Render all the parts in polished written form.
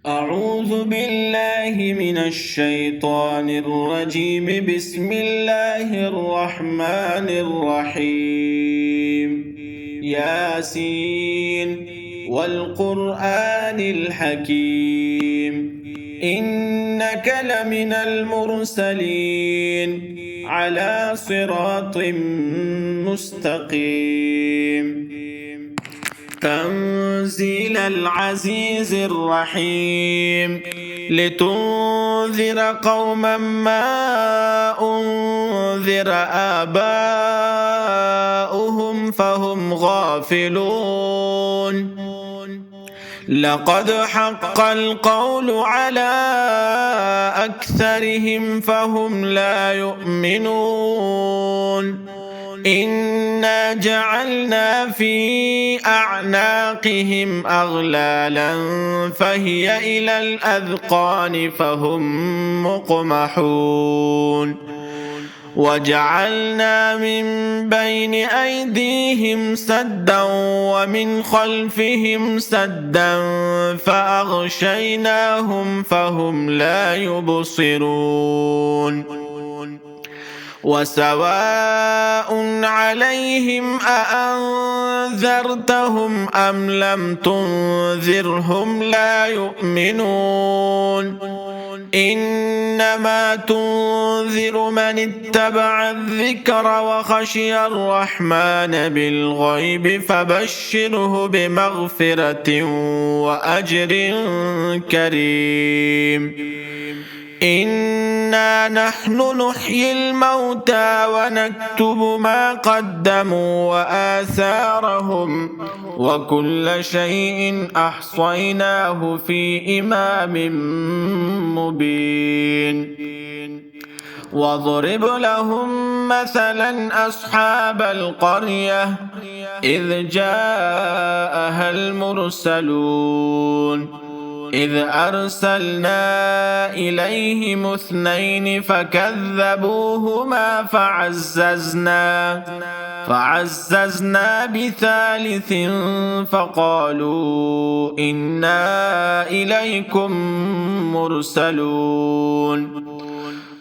أعوذ بالله من الشيطان الرجيم. بسم الله الرحمن الرحيم. ياسين والقرآن الحكيم، إنك لمن المرسلين على صراط مستقيم. تنزيل العزيز الرحيم، لتنذر قوما ما أنذر آباؤهم فهم غافلون. لقد حق القول على أكثرهم فهم لا يؤمنون. إنا جعلنا في أعناقهم أغلالا فهي إلى الأذقان فهم مقمحون. وجعلنا من بين أيديهم سدا ومن خلفهم سدا فأغشيناهم فهم لا يبصرون. وسواء عليهم أأنذرتهم أم لم تنذرهم لا يؤمنون. إنما تنذر من اتبع الذكر وخشي الرحمن بالغيب فبشره بمغفرة وأجر كريم. إنا نحن نحيي الموتى ونكتب ما قدموا وآثارهم وكل شيء أحصيناه في إمام مبين. واضرب لهم مثلا أصحاب القرية إذ جاءها المرسلون إذ أرسلنا إليهم اثنين فكذبوهما فعززنا بثالث فقالوا إنا إليكم مرسلون.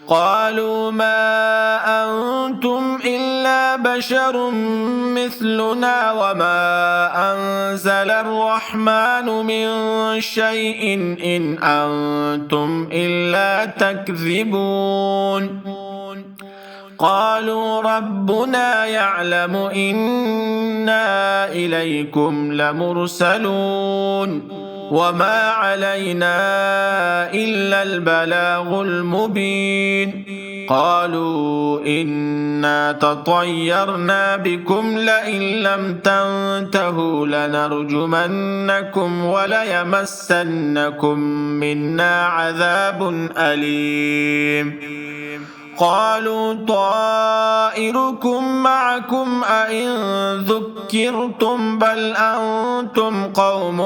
قالوا ما أنتم إلا بشر مثلنا وما أنزل الرحمن من شيء إن أنتم إلا تكذبون. قالوا ربنا يعلم إنا إليكم لمرسلون وما علينا إلا البلاغ المبين. قالوا إنا تطيرنا بكم لئن لم تنتهوا لنرجمنكم وليمسنكم منا عذاب أليم. قالوا طائركم معكم أئن ذكرتم بل أنتم قوم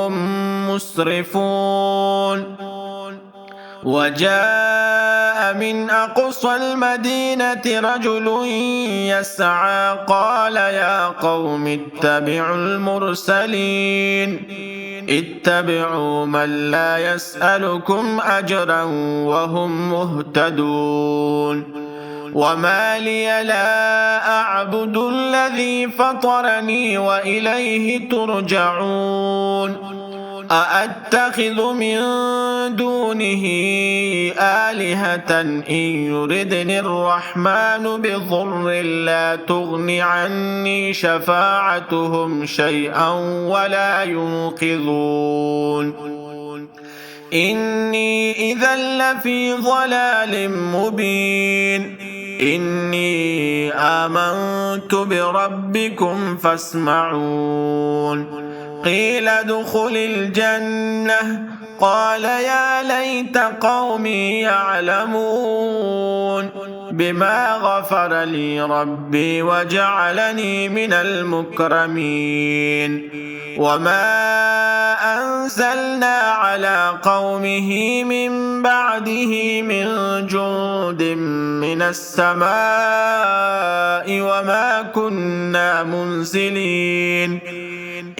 مسرفون. وجاء من أقصى المدينة رجل يسعى قال يا قوم اتبعوا المرسلين اتبعوا من لا يسألكم أجرا وهم مهتدون. وما لي لا أعبد الذي فطرني وإليه ترجعون. أأتخذ من دونه آلهة إن يردني الرحمن بضر لا تغن عني شفاعتهم شيئا ولا ينقذون. إني إذا لفي ضلال مبين. إني آمنت بربكم فاسمعون. قيل ادخل الجنة قال يا ليت قومي يعلمون بما غفر لي ربي وجعلني من المكرمين. وما أنزلنا على قومه من بعده من جند من السماء وما كنا منزلين.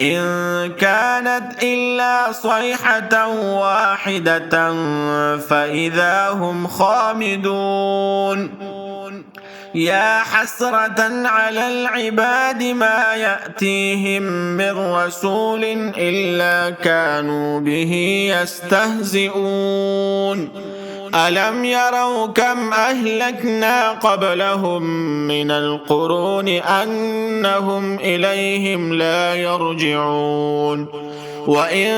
إن كانت إلا صيحة واحدة فإذا هم خامدون يا حسرة على العباد ما يأتيهم من رسول إلا كانوا به يستهزئون ألم يروا كم أهلكنا قبلهم من القرون أنهم إليهم لا يرجعون وإن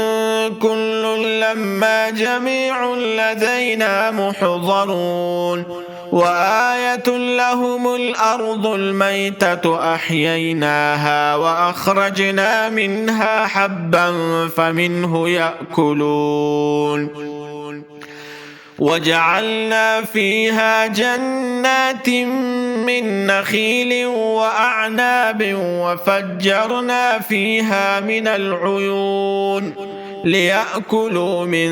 كل لما جميع لدينا محضرون وآية لهم الأرض الميتة أحييناها وأخرجنا منها حبا فمنه يأكلون وجعلنا فيها جنات من نخيل وأعناب وفجرنا فيها من العيون ليأكلوا من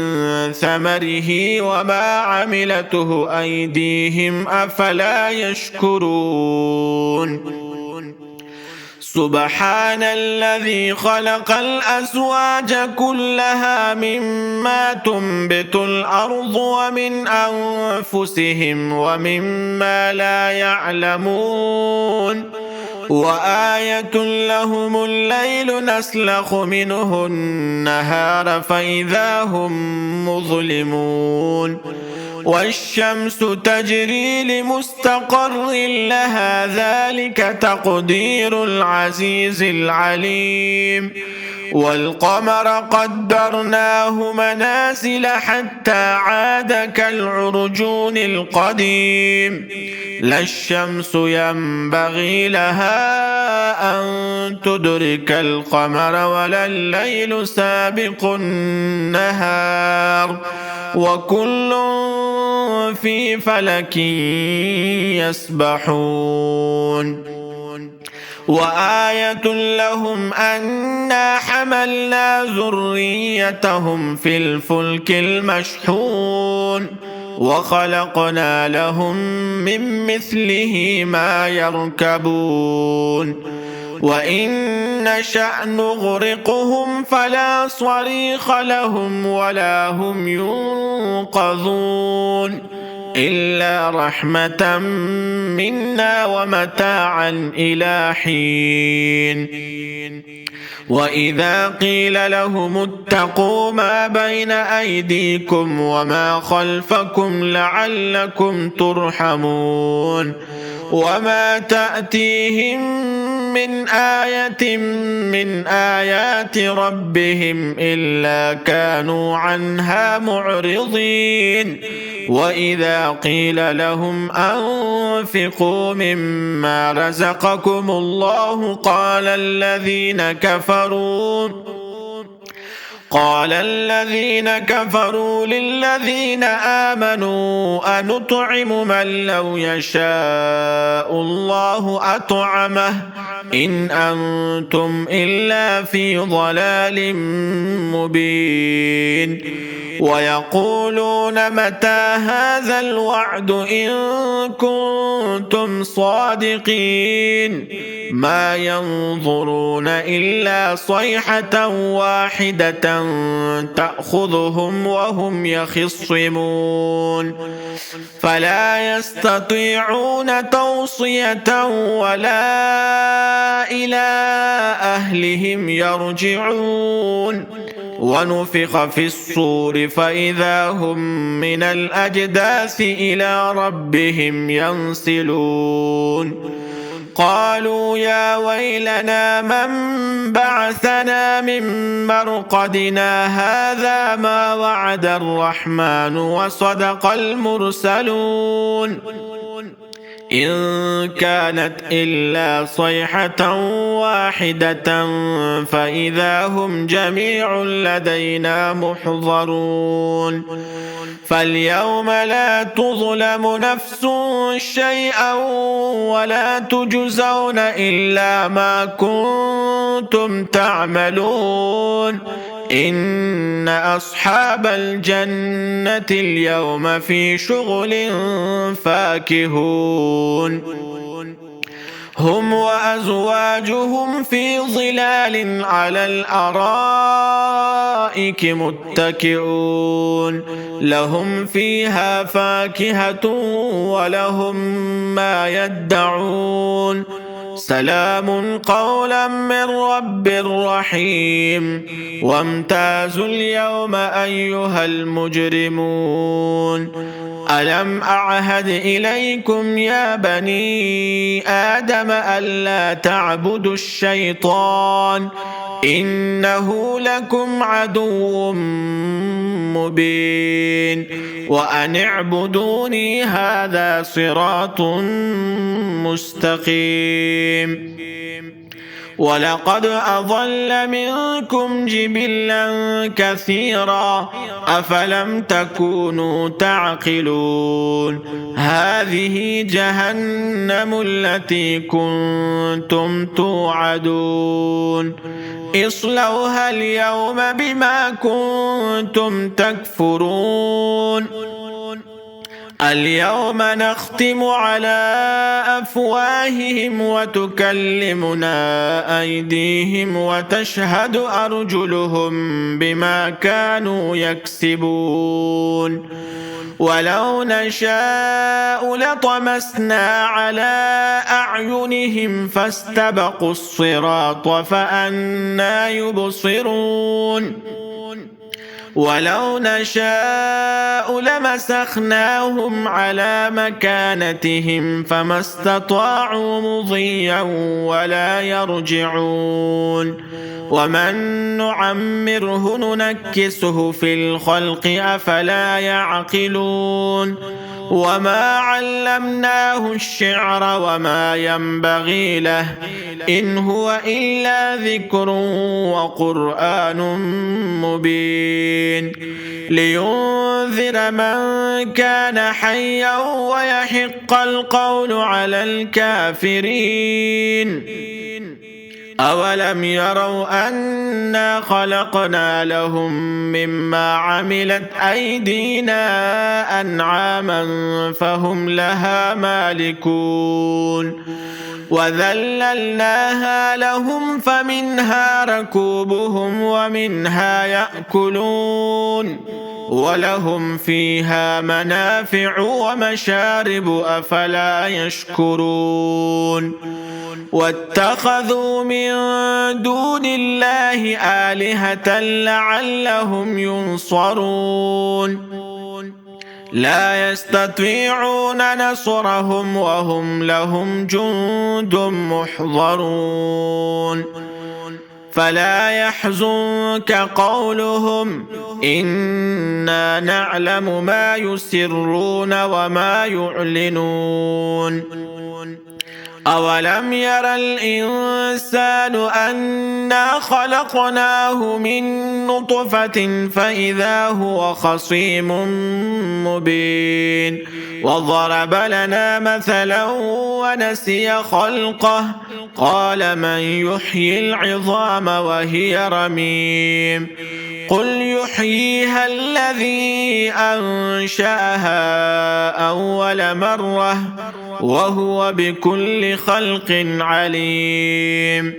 ثمره وما عملته أيديهم أفلا يشكرون سبحان الذي خلق الأزواج كلها مما تنبت الأرض ومن أنفسهم ومما لا يعلمون وآية لهم الليل نسلخ منه النهار فإذا هم مظلمون والشمس تجري لمستقر لها ذلك تقدير العزيز العليم والقمر قدرناه منازل حتى عاد كالعرجون القديم لا الشمس ينبغي لها أن تدرك القمر ولا الليل سابق النهار وكل في فلك يسبحون وآية لهم أنا حملنا ذريتهم في الفلك المشحون وخلقنا لهم من مثله ما يركبون وإن نشأ نغرقهم فلا صريخ لهم ولا هم ينقذون إلا رحمة منا ومتاعا إلى حين وإذا قيل لهم اتقوا ما بين أيديكم وما خلفكم لعلكم ترحمون وما تأتيهم من آية من آيات ربهم إلا كانوا عنها معرضين وإذا قيل لهم أنفقوا مما رزقكم الله قال الذين كفروا للذين آمنوا أنطعم من لو يشاء الله أطعمه إن أنتم إلا في ضلال مبين ويقولون متى هذا الوعد إن كنتم صادقين ما ينظرون إلا صيحة واحدة تأخذهم وهم يخصمون فلا يستطيعون توصية ولا إلى أهلهم يرجعون ونفخ في الصور فإذا هم من الأجداث إلى ربهم ينسلون قالوا يا ويلنا من بعثنا من مرقدنا هذا ما وعد الرحمن وصدق المرسلون إن كانت إلا صيحة واحدة فإذا هم جميع لدينا محضرون فاليوم لا تظلم نفس شيئا ولا تجزون إلا ما كنتم تعملون إن أصحاب الجنة اليوم في شغل فاكهون هم وأزواجهم في ظلال على الأرائك متكئون لهم فيها فاكهة ولهم ما يدعون سلام قولا من رب رحيم وامتازوا اليوم أيها المجرمون ألم أعهد إليكم يا بني آدم ألا تعبدوا الشيطان إنه لكم عدو مبين وأن اعبدوني هذا صراط مستقيم ولقد أضل منكم جبلا كثيرا أفلم تكونوا تعقلون هذه جهنم التي كنتم توعدون اصلوها اليوم بما كنتم تكفرون اليوم نختم على أفواههم وتكلمنا أيديهم وتشهد أرجلهم بما كانوا يكسبون ولو نشاء لطمسنا على أعينهم فاستبقوا الصراط فأنى يبصرون ولو نشاء لمسخناهم على مكانتهم فما استطاعوا مضيا ولا يرجعون ومن نعمره ننكسه في الخلق أفلا يعقلون وما علمناه الشعر وما ينبغي له إن هو إلا ذكر وقرآن مبين لينذر من كان حيا ويحق القول على الكافرين أولم يروا أنا خلقنا لهم مما عملت أيدينا أنعاما فهم لها مالكون وذللناها لهم فمنها ركوبهم ومنها يأكلون ولهم فيها منافع ومشارب أفلا يشكرون واتخذوا من دون الله آلهة لعلهم ينصرون لا يستطيعون نصرهم وهم لهم جند محضرون فلا يحزنك قولهم إنا نعلم ما يسرون وما يعلنون أولم ير الإنسان أنا خلقناه من نطفة فإذا هو خصيم مبين وضرب لنا مثلا ونسي خلقه قال من يحيي العظام وهي رميم قل يحييها الذي أنشأها أول مرة وهو بكل خلق عليم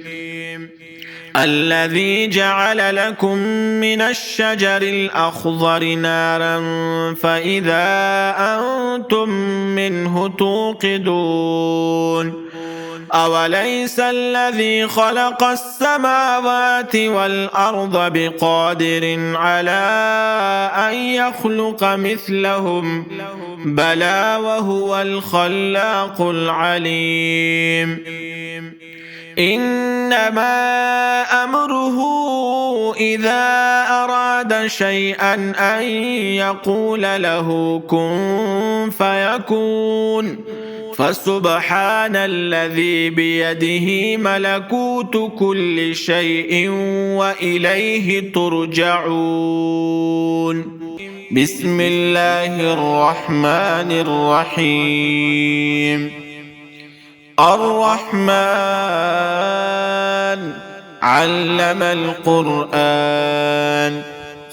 الذي جعل لكم من الشجر الأخضر نارا فإذا أنتم منه توقدون أوليس الذي خلق السماوات والأرض بقادر على أن يخلق مثلهم بلى وهو الخلاق العليم إنما أمره إذا أراد شيئا أن يقول له كن فيكون فسبحان الذي بيده ملكوت كل شيء وإليه ترجعون بسم الله الرحمن الرحيم الرحمن علم القرآن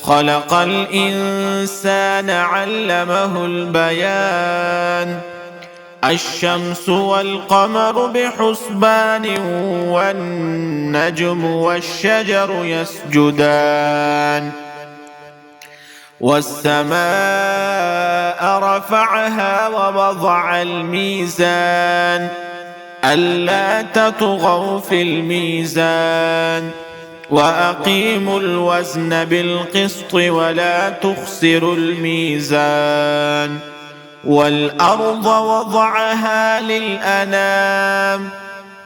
خلق الإنسان علمه البيان الشمس والقمر بحسبان والنجم والشجر يسجدان والسماء رفعها ووضع الميزان ألا تطغوا في الميزان وأقيموا الوزن بالقسط ولا تخسروا الميزان والأرض وضعها للأنام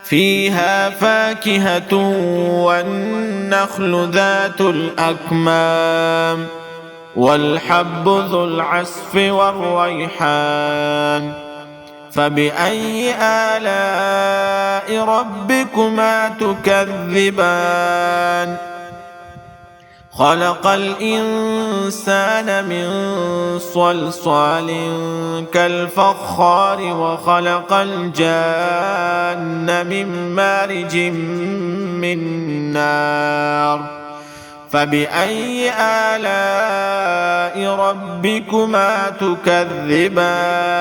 فيها فاكهة والنخل ذات الأكمام والحب ذو العصف والريحان فبأي آلاء ربكما تكذبان خلق الإنسان من صلصال كالفخار وخلق الجان من مارج من نار فبأي آلاء ربكما تكذبان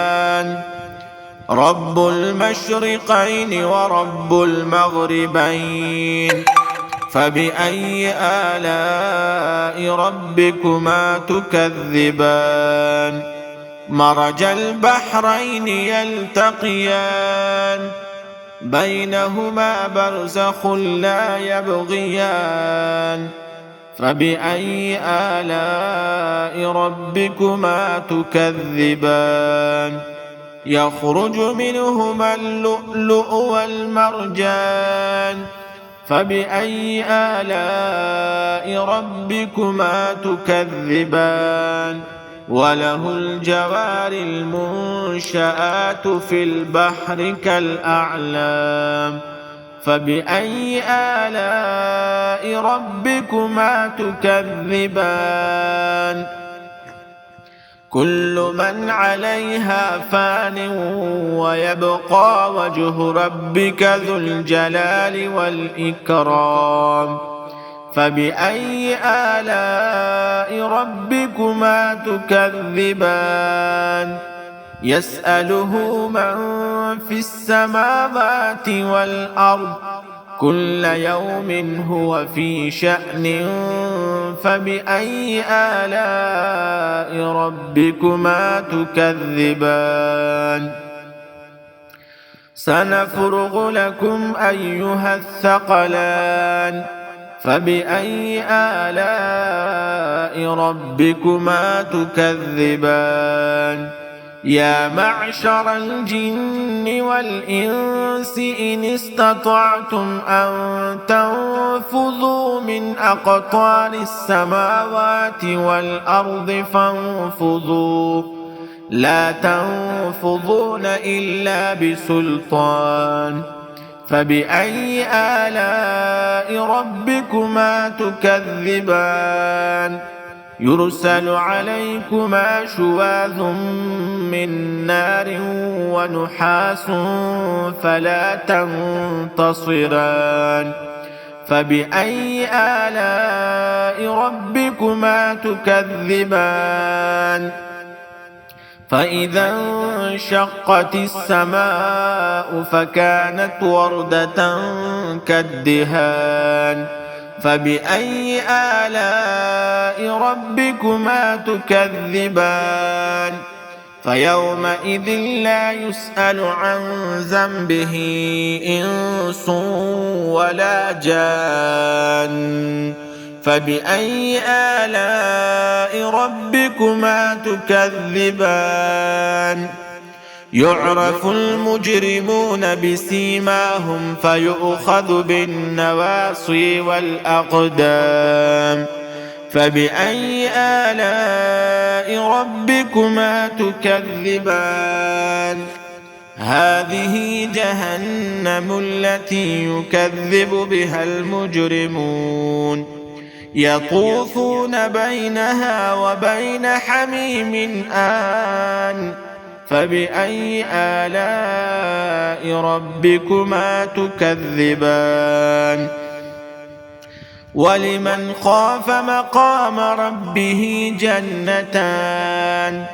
رب المشرقين ورب المغربين فبأي آلاء ربكما تكذبان مرج البحرين يلتقيان بينهما برزخ لا يبغيان فبأي آلاء ربكما تكذبان يخرج منهما اللؤلؤ والمرجان فبأي آلاء ربكما تكذبان وله الجوار المنشآت في البحر كالأعلام فبأي آلاء ربكما تكذبان كل من عليها فان ويبقى وجه ربك ذو الجلال والإكرام فبأي آلاء ربكما تكذبان يسأله من في السماوات والأرض كل يوم هو في شأن فبأي آلاء ربكما تكذبان سنفرغ لكم أيها الثقلان فبأي آلاء ربكما تكذبان يا معشر الجن والإنس إن استطعتم أن تنفذوا من أقطار السماوات والأرض فانفذوا لا تنفذون إلا بسلطان فبأي آلاء ربكما تكذبان يرسل عليكما شواظ من نار ونحاس فلا تنتصران فبأي آلاء ربكما تكذبان فإذا انشقت السماء فكانت وردة كالدهان فبأي آلاء ربكما تكذبان فيومئذ لا يسأل عن ذنبه إنس ولا جان فبأي آلاء ربكما تكذبان يعرف المجرمون بسيماهم فيؤخذ بالنواصي والأقدام فبأي آلاء ربكما تكذبان هذه جهنم التي يكذب بها المجرمون يطوفون بينها وبين حميم آن فبأي آلاء ربكما تكذبان ولمن خاف مقام ربه جنتان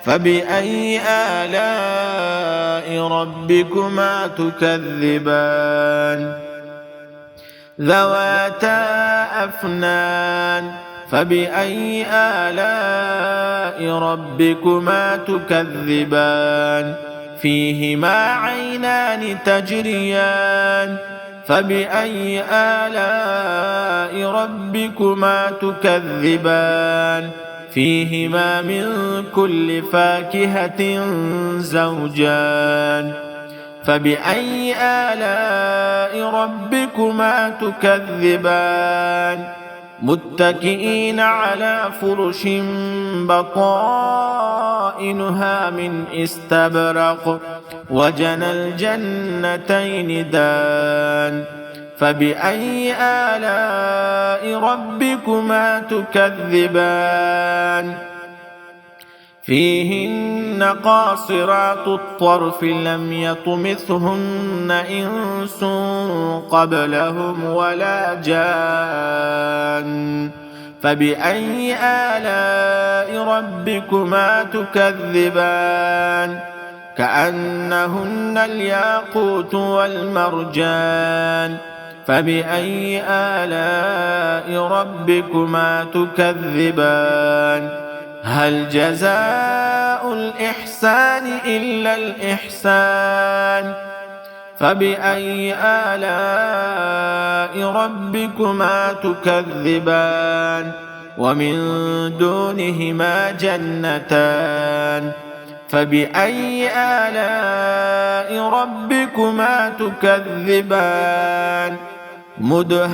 فبأي آلاء ربكما تكذبان ذواتا أفنان فبأي آلاء ربكما تكذبان فيهما عينان تجريان فبأي آلاء ربكما تكذبان فيهما من كل فاكهة زوجان فبأي آلاء ربكما تكذبان متكئين على فرش بطائنها من استبرق وجنى الجنتين دان فبأي آلاء ربكما تكذبان فيهن قاصرات الطرف لم يطمثهن إنس قبلهم ولا جان فبأي آلاء ربكما تكذبان كأنهن الياقوت والمرجان فبأي آلاء ربكما تكذبان هل جزاء الإحسان إلا الإحسان فبأي آلاء ربكما تكذبان ومن دونهما جنتان فبأي آلاء ربكما تكذبان مدهامتان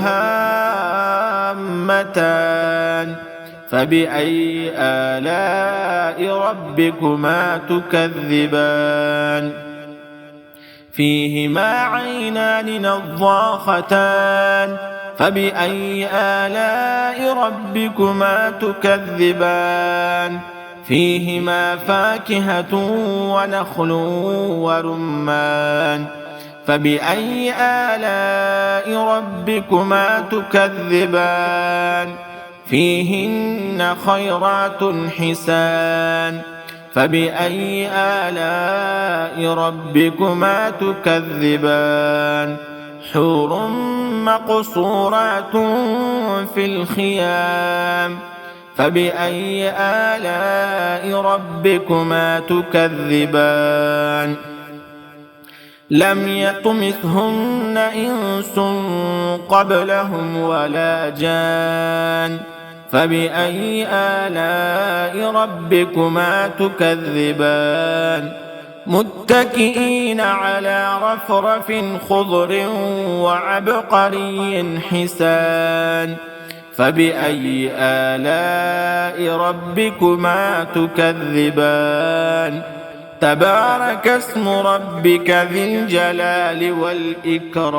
فبأي آلاء ربكما تكذبان فيهما عينان نضاختان فبأي آلاء ربكما تكذبان فيهما فاكهة ونخل ورمان فبأي آلاء ربكما تكذبان فيهن خيرات حسان فبأي آلاء ربكما تكذبان حور مقصورات في الخيام فبأي آلاء ربكما تكذبان لم يطمثهن إنس قبلهم ولا جان فبأي آلاء ربكما تكذبان متكئين على رفرف خضر وعبقري حسان فبأي آلاء ربكما تكذبان تبارك اسم ربك ذي الجلال والإكرام